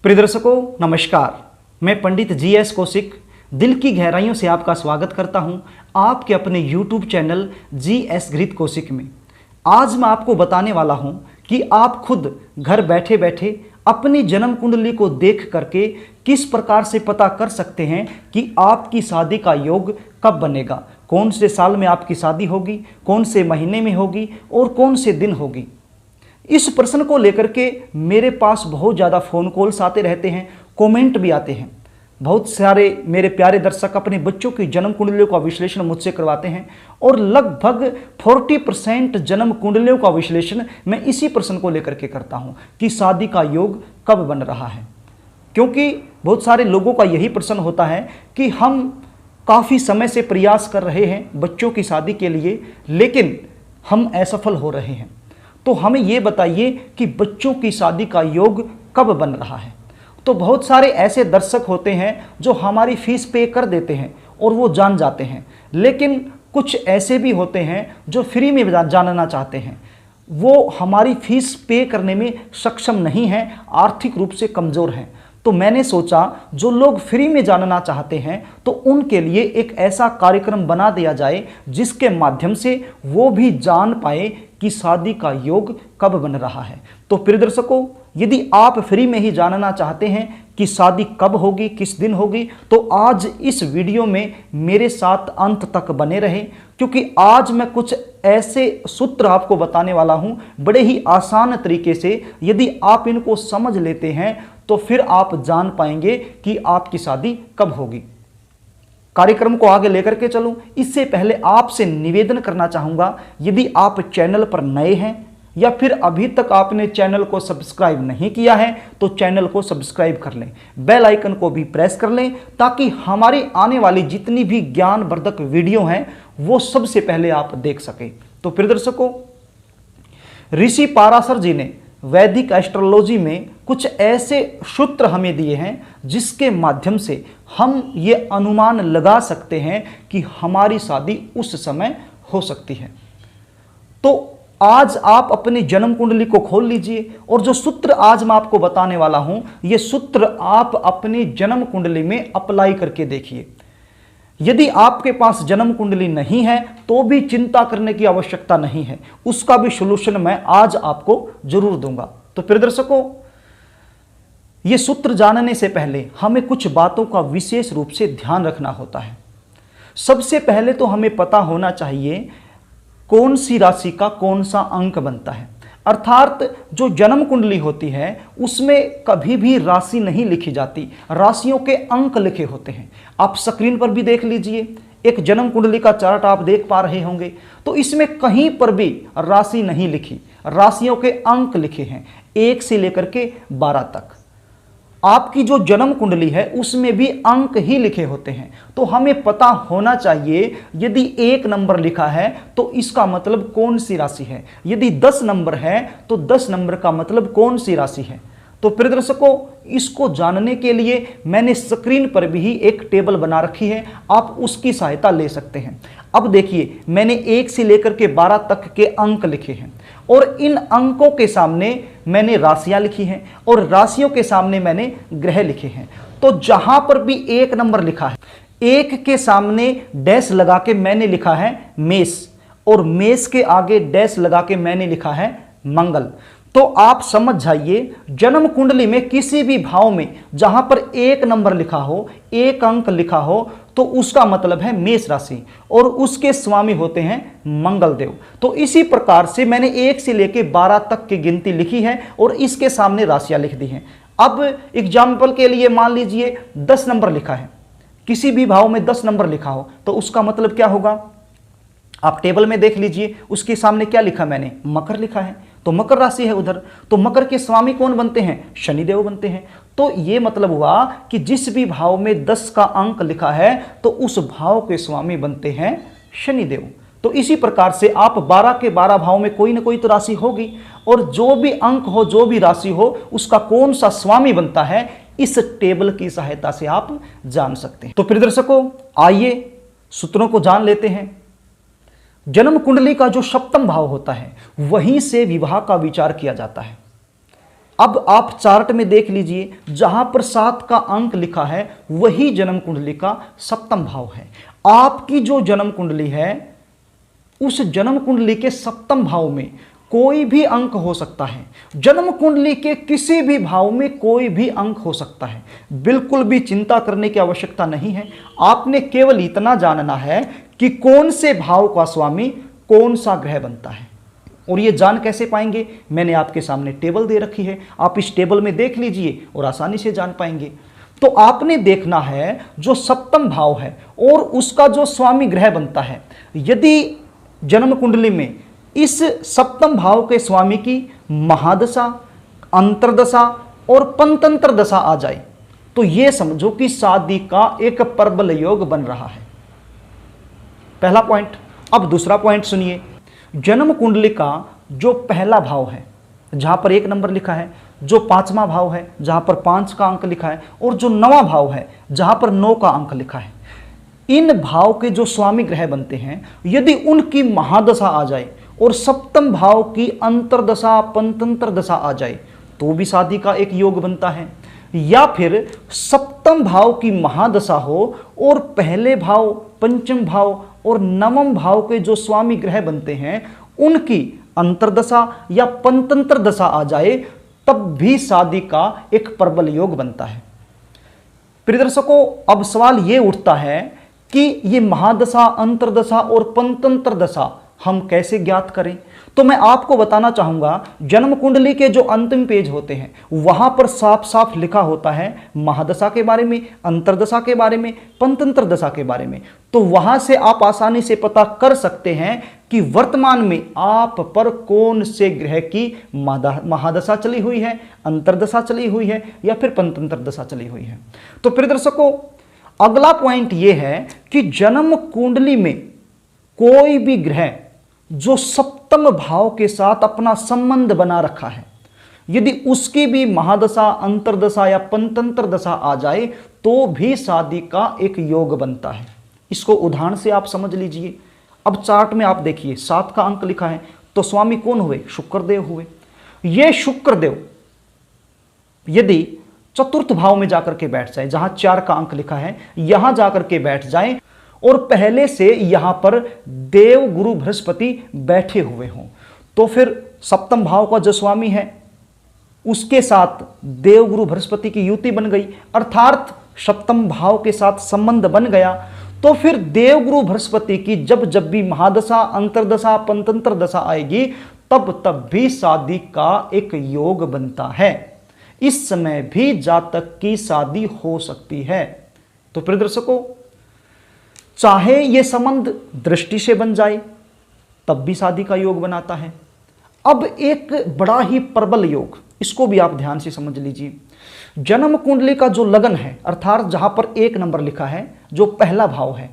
प्रिय दर्शकों नमस्कार। मैं पंडित GS कौशिक दिल की गहराइयों से आपका स्वागत करता हूं आपके अपने YouTube चैनल GS घृत कौशिक में। आज मैं आपको बताने वाला हूं कि आप खुद घर बैठे बैठे अपनी जन्म कुंडली को देख करके किस प्रकार से पता कर सकते हैं कि आपकी शादी का योग कब बनेगा, कौन से साल में आपकी शादी होगी, कौन से महीने में होगी और कौन से दिन होगी। इस प्रश्न को लेकर के मेरे पास बहुत ज़्यादा फ़ोन कॉल्स आते रहते हैं, कमेंट भी आते हैं। बहुत सारे मेरे प्यारे दर्शक अपने बच्चों की जन्म कुंडलियों का विश्लेषण मुझसे करवाते हैं और लगभग 40% जन्म कुंडलियों का विश्लेषण मैं इसी प्रश्न को लेकर के करता हूं कि शादी का योग कब बन रहा है। क्योंकि बहुत सारे लोगों का यही प्रश्न होता है कि हम काफ़ी समय से प्रयास कर रहे हैं बच्चों की शादी के लिए, लेकिन हम असफल हो रहे हैं। तो हमें ये बताइए कि बच्चों की शादी का योग कब बन रहा है। तो बहुत सारे ऐसे दर्शक होते हैं जो हमारी फीस पे कर देते हैं और वो जान जाते हैं, लेकिन कुछ ऐसे भी होते हैं जो फ्री में जानना चाहते हैं। वो हमारी फीस पे करने में सक्षम नहीं हैं, आर्थिक रूप से कमज़ोर हैं। तो मैंने सोचा जो लोग फ्री में जानना चाहते हैं तो उनके लिए एक ऐसा कार्यक्रम बना दिया जाए जिसके माध्यम से वो भी जान पाए कि शादी का योग कब बन रहा है। तो प्रिय दर्शकों, यदि आप फ्री में ही जानना चाहते हैं कि शादी कब होगी, किस दिन होगी, तो आज इस वीडियो में मेरे साथ अंत तक बने रहें, क्योंकि आज मैं कुछ ऐसे सूत्र आपको बताने वाला हूं बड़े ही आसान तरीके से। यदि आप इनको समझ लेते हैं तो फिर आप जान पाएंगे कि आपकी शादी कब होगी। कार्यक्रम को आगे लेकर के चलूं, इससे पहले आपसे निवेदन करना चाहूंगा, यदि आप चैनल पर नए हैं या फिर अभी तक आपने चैनल को सब्सक्राइब नहीं किया है तो चैनल को सब्सक्राइब कर लें, बेल आइकन को भी प्रेस कर लें, ताकि हमारी आने वाली जितनी भी ज्ञानवर्धक वीडियो हैं वो सबसे पहले आप देख सकें। तो प्रिय दर्शकों, ऋषि पाराशर जी ने वैदिक एस्ट्रोलॉजी में कुछ ऐसे सूत्र हमें दिए हैं जिसके माध्यम से हम ये अनुमान लगा सकते हैं कि हमारी शादी उस समय हो सकती है। तो आज आप अपनी जन्म कुंडली को खोल लीजिए और जो सूत्र आज मैं आपको बताने वाला हूं, ये सूत्र आप अपनी जन्म कुंडली में अप्लाई करके देखिए। यदि आपके पास जन्म कुंडली नहीं है तो भी चिंता करने की आवश्यकता नहीं है, उसका भी सॉल्यूशन मैं आज आपको जरूर दूंगा। तो प्रिय दर्शकों, ये सूत्र जानने से पहले हमें कुछ बातों का विशेष रूप से ध्यान रखना होता है। सबसे पहले तो हमें पता होना चाहिए कौन सी राशि का कौन सा अंक बनता है। अर्थात जो जन्म कुंडली होती है उसमें कभी भी राशि नहीं लिखी जाती, राशियों के अंक लिखे होते हैं। आप स्क्रीन पर भी देख लीजिए, एक जन्म कुंडली का चार्ट आप देख पा रहे होंगे, तो इसमें कहीं पर भी राशि नहीं लिखी, राशियों के अंक लिखे हैं 1 से लेकर के 12 तक। आपकी जो जन्म कुंडली है उसमें भी अंक ही लिखे होते हैं। तो हमें पता होना चाहिए यदि 1 नंबर लिखा है तो इसका मतलब कौन सी राशि है, यदि 10 नंबर है तो 10 नंबर का मतलब कौन सी राशि है। तो प्रिय दर्शकों, इसको जानने के लिए मैंने स्क्रीन पर भी एक टेबल बना रखी है, आप उसकी सहायता ले सकते हैं। अब देखिए, मैंने 1 से लेकर के 12 तक के अंक लिखे हैं और इन अंकों के सामने मैंने राशियां लिखी हैं और राशियों के सामने मैंने ग्रह लिखे हैं। तो जहां पर भी 1 नंबर लिखा है, 1 के सामने डैश लगा के मैंने लिखा है मेष और मेष के आगे डैश लगा के मैंने लिखा है मंगल। तो आप समझ जाइए, जन्म कुंडली में किसी भी भाव में जहां पर 1 नंबर लिखा हो, 1 अंक लिखा हो, तो उसका मतलब है मेष राशि और उसके स्वामी होते हैं मंगल देव। तो इसी प्रकार से मैंने 1 से लेकर 12 तक की गिनती लिखी है और इसके सामने राशियां लिख दी हैं। अब एग्जाम्पल के लिए मान लीजिए 10 नंबर लिखा है, किसी भी भाव में 10 नंबर लिखा हो तो उसका मतलब क्या होगा, आप टेबल में देख लीजिए, उसके सामने क्या लिखा मैंने, मकर लिखा है, तो मकर राशि है उधर। तो मकर के स्वामी कौन बनते हैं, शनिदेव बनते हैं। तो ये मतलब हुआ कि जिस भी भाव में 10 का अंक लिखा है तो उस भाव के स्वामी बनते हैं शनिदेव। तो इसी प्रकार से आप 12 के 12 भाव में कोई ना कोई तो राशि होगी और जो भी अंक हो, जो भी राशि हो, उसका कौन सा स्वामी बनता है, इस टेबल की सहायता से आप जान सकते हैं। तो प्रिय दर्शकों, आइए सूत्रों को जान लेते हैं। जन्म कुंडली का जो 7वां भाव होता है वहीं से विवाह का विचार किया जाता है। अब आप चार्ट में देख लीजिए, जहां पर 7 का अंक लिखा है वही जन्म कुंडली का सप्तम भाव है। आपकी जो जन्म कुंडली है उस जन्म कुंडली के सप्तम भाव में कोई भी अंक हो सकता है। जन्म कुंडली के किसी भी भाव में कोई भी अंक हो सकता है। बिल्कुल भी चिंता करने की आवश्यकता नहीं है। आपने केवल इतना जानना है कि कौन से भाव का स्वामी कौन सा ग्रह बनता है। और ये जान कैसे पाएंगे, मैंने आपके सामने टेबल दे रखी है, आप इस टेबल में देख लीजिए और आसानी से जान पाएंगे। तो आपने देखना है जो सप्तम भाव है और उसका जो स्वामी ग्रह बनता है। यदि जन्म कुंडली में इस सप्तम भाव के स्वामी की महादशा, अंतर्दशा और पंतंत्र दशा आ जाए तो यह समझो कि शादी का एक प्रबल योग बन रहा है। पहला पॉइंट। अब दूसरा पॉइंट सुनिए। जन्म कुंडली का जो पहला भाव है जहां पर 1 नंबर लिखा है, जो 5वां भाव है जहां पर 5 का अंक लिखा है और जो 9वां भाव है जहां पर 9 का अंक लिखा है, इन भाव के जो स्वामी ग्रह बनते हैं यदि उनकी महादशा आ जाए और सप्तम भाव की अंतर्दशा, पंतंत्र दशा आ जाए तो भी शादी का एक योग बनता है। या फिर सप्तम भाव की महादशा हो और पहले भाव, पंचम भाव और नवम भाव के जो स्वामी ग्रह बनते हैं उनकी अंतर्दशा या पंतंत्र दशा आ जाए तब भी शादी का एक प्रबल योग बनता है। प्रिय दर्शकों, अब सवाल यह उठता है कि ये महादशा, अंतर्दशा और पंतंत्र दशा हम कैसे ज्ञात करें। तो मैं आपको बताना चाहूंगा, जन्म कुंडली के जो अंतिम पेज होते हैं वहां पर साफ साफ लिखा होता है महादशा के बारे में, अंतर्दशा के बारे में, पंतंत्र दशा के बारे में। तो वहां से आप आसानी से पता कर सकते हैं कि वर्तमान में आप पर कौन से ग्रह की महादशा चली हुई है, अंतर्दशा चली हुई है या फिर पंतंत्र दशा चली हुई है। तो प्रिय दर्शकों, अगला पॉइंट यह है कि जन्म कुंडली में कोई भी ग्रह जो सप्तम भाव के साथ अपना संबंध बना रखा है, यदि उसकी भी महादशा, अंतर्दशा या पंतंत्र दशा आ जाए तो भी शादी का एक योग बनता है। इसको उदाहरण से आप समझ लीजिए। अब चार्ट में आप देखिए 7 का अंक लिखा है तो स्वामी कौन हुए, शुक्रदेव हुए। ये शुक्रदेव यदि चतुर्थ भाव में जाकर के बैठ जाए, जहां 4 का अंक लिखा है यहां जाकर के बैठ जाए और पहले से यहां पर देव गुरु बृहस्पति बैठे हुए हों तो फिर सप्तम भाव का जो स्वामी है उसके साथ देव गुरु बृहस्पति की युति बन गई, अर्थात सप्तम भाव के साथ संबंध बन गया। तो फिर देव गुरु बृहस्पति की जब जब भी महादशा, अंतर्दशा, पंतंत्र दशा आएगी तब भी शादी का एक योग बनता है। इस समय भी जातक की शादी हो सकती है। तो प्रिय दर्शकों, चाहे यह संबंध दृष्टि से बन जाए तब भी शादी का योग बनाता है। अब एक बड़ा ही प्रबल योग, इसको भी आप ध्यान से समझ लीजिए। जन्म कुंडली का जो लगन है, अर्थात जहां पर 1 नंबर लिखा है, जो पहला भाव है,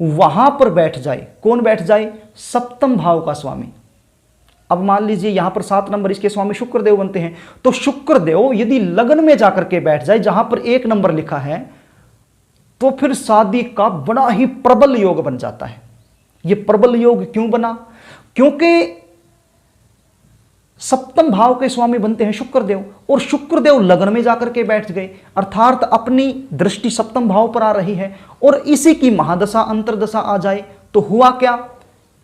वहां पर बैठ जाए, कौन बैठ जाए, सप्तम भाव का स्वामी। अब मान लीजिए यहां पर 7 नंबर इसके स्वामी शुक्रदेव बनते हैं, तो शुक्रदेव यदि लगन में जाकर के बैठ जाए जहां पर 1 नंबर लिखा है तो फिर शादी का बड़ा ही प्रबल योग बन जाता है। यह प्रबल योग क्यों बना, क्योंकि सप्तम भाव के स्वामी बनते हैं शुक्रदेव और शुक्रदेव लगन में जाकर के बैठ गए, अर्थात अपनी दृष्टि सप्तम भाव पर आ रही है और इसी की महादशा, अंतर्दशा आ जाए तो हुआ क्या,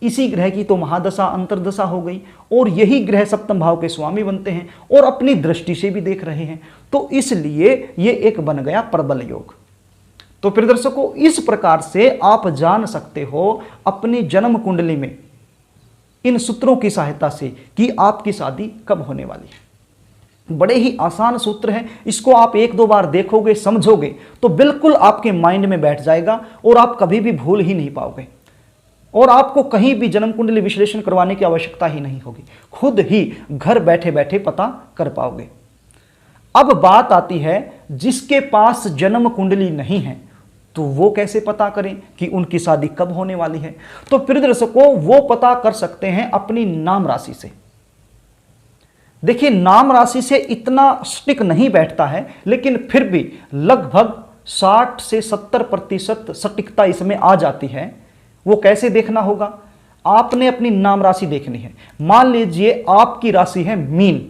इसी ग्रह की तो महादशा, अंतर्दशा हो गई और यही ग्रह सप्तम भाव के स्वामी बनते हैं और अपनी दृष्टि से भी देख रहे हैं, तो इसलिए यह एक बन गया प्रबल योग। तो प्रिय दर्शकों, इस प्रकार से आप जान सकते हो अपनी जन्म कुंडली में इन सूत्रों की सहायता से कि आपकी शादी कब होने वाली है। बड़े ही आसान सूत्र हैं, इसको आप 1-2 बार देखोगे, समझोगे तो बिल्कुल आपके माइंड में बैठ जाएगा और आप कभी भी भूल ही नहीं पाओगे और आपको कहीं भी जन्म कुंडली विश्लेषण करवाने की आवश्यकता ही नहीं होगी, खुद ही घर बैठे बैठे पता कर पाओगे। अब बात आती है जिसके पास जन्म कुंडली नहीं है तो वो कैसे पता करें कि उनकी शादी कब होने वाली है। तो प्रिय दर्शकों, वो पता कर सकते हैं अपनी नाम राशि से। देखिए, नाम राशि से इतना स्टिक नहीं बैठता है, लेकिन फिर भी लगभग 60 से 70% सटीकता इसमें आ जाती है। वो कैसे देखना होगा, आपने अपनी नाम राशि देखनी है। मान लीजिए आपकी राशि है मीन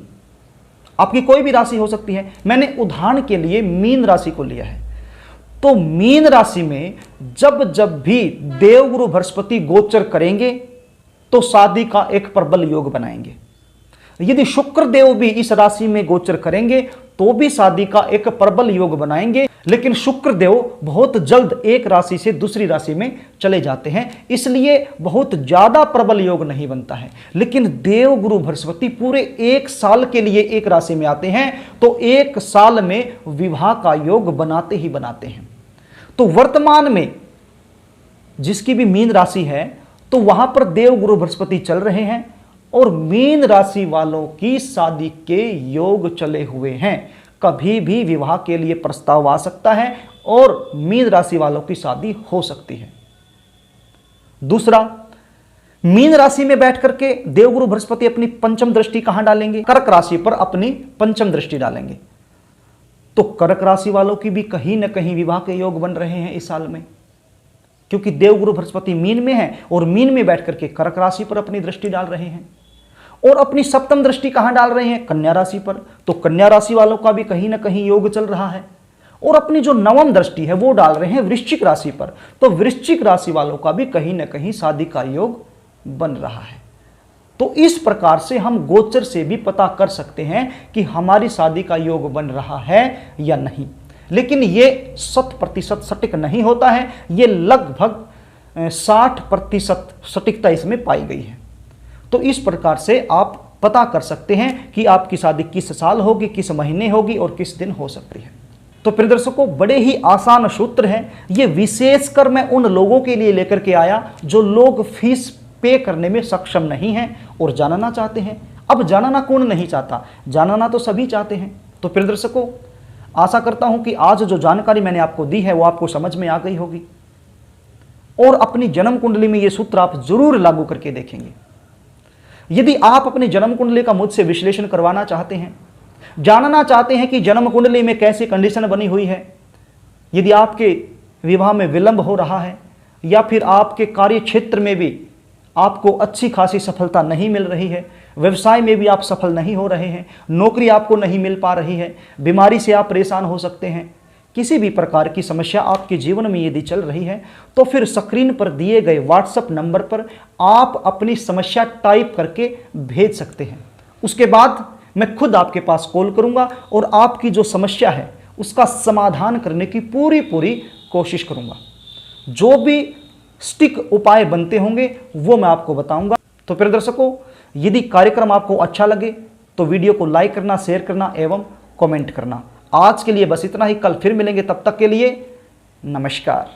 आपकी कोई भी राशि हो सकती है। मैंने उदाहरण के लिए मीन राशि को लिया है। तो मीन राशि में जब जब भी देवगुरु बृहस्पति गोचर करेंगे तो शादी का एक प्रबल योग बनाएंगे। यदि शुक्र देव भी इस राशि में गोचर करेंगे तो भी शादी का एक प्रबल योग बनाएंगे। लेकिन शुक्र देव बहुत जल्द एक राशि से दूसरी राशि में चले जाते हैं, इसलिए बहुत ज्यादा प्रबल योग नहीं बनता है। लेकिन देव गुरु बृहस्पति पूरे एक साल के लिए एक राशि में आते हैं तो एक साल में विवाह का योग बनाते ही बनाते हैं। तो वर्तमान में जिसकी भी मीन राशि है तो वहां पर देव गुरु बृहस्पति चल रहे हैं और मीन राशि वालों की शादी के योग चले हुए हैं। कभी भी विवाह के लिए प्रस्ताव आ सकता है और मीन राशि वालों की शादी हो सकती है। दूसरा, मीन राशि में बैठ करके देवगुरु बृहस्पति अपनी पंचम दृष्टि कहां डालेंगे? कर्क राशि पर अपनी पंचम दृष्टि डालेंगे। तो कर्क राशि वालों की भी कहीं ना कहीं विवाह के योग बन रहे हैं इस साल में, क्योंकि देवगुरु बृहस्पति मीन में है और मीन में बैठ करके कर्क राशि पर अपनी दृष्टि डाल रहे हैं। और अपनी सप्तम दृष्टि कहां डाल रहे हैं? कन्या राशि पर। तो कन्या राशि वालों का भी कहीं ना कहीं योग चल रहा है। और अपनी जो नवम दृष्टि है वो डाल रहे हैं वृश्चिक राशि पर। तो वृश्चिक राशि वालों का भी कहीं ना कहीं शादी का योग बन रहा है। तो इस प्रकार से हम गोचर से भी पता कर सकते हैं कि हमारी शादी का योग बन रहा है या नहीं। लेकिन ये 100% सटीक नहीं होता है, ये लगभग 60% सटीकता इसमें पाई गई है। तो इस प्रकार से आप पता कर सकते हैं कि आपकी शादी किस साल होगी, किस महीने होगी और किस दिन हो सकती है। तो प्रिय दर्शकों, बड़े ही आसान सूत्र हैं। ये विशेषकर मैं उन लोगों के लिए लेकर के आया जो लोग फीस पे करने में सक्षम नहीं हैं और जानना चाहते हैं। अब जानना कौन नहीं चाहता? जानना तो सभी चाहते हैं। तो प्रिय दर्शकों, आशा करता हूं कि आज जो जानकारी मैंने आपको दी है वो आपको समझ में आ गई होगी और अपनी जन्म कुंडली में ये सूत्र आप जरूर लागू करके देखेंगे। यदि आप अपनी जन्म कुंडली का मुझसे विश्लेषण करवाना चाहते हैं, जानना चाहते हैं कि जन्म कुंडली में कैसी कंडीशन बनी हुई है, यदि आपके विवाह में विलंब हो रहा है या फिर आपके कार्य क्षेत्र में भी आपको अच्छी खासी सफलता नहीं मिल रही है, व्यवसाय में भी आप सफल नहीं हो रहे हैं, नौकरी आपको नहीं मिल पा रही है, बीमारी से आप परेशान हो सकते हैं, किसी भी प्रकार की समस्या आपके जीवन में यदि चल रही है तो फिर स्क्रीन पर दिए गए व्हाट्सएप नंबर पर आप अपनी समस्या टाइप करके भेज सकते हैं। उसके बाद मैं खुद आपके पास कॉल करूंगा और आपकी जो समस्या है उसका समाधान करने की पूरी कोशिश करूंगा। जो भी स्टिक उपाय बनते होंगे वो मैं आपको बताऊंगा। तो प्रिय दर्शकों, यदि कार्यक्रम आपको अच्छा लगे तो वीडियो को लाइक करना, शेयर करना एवं कमेंट करना। आज के लिए बस इतना ही। कल फिर मिलेंगे, तब तक के लिए नमस्कार।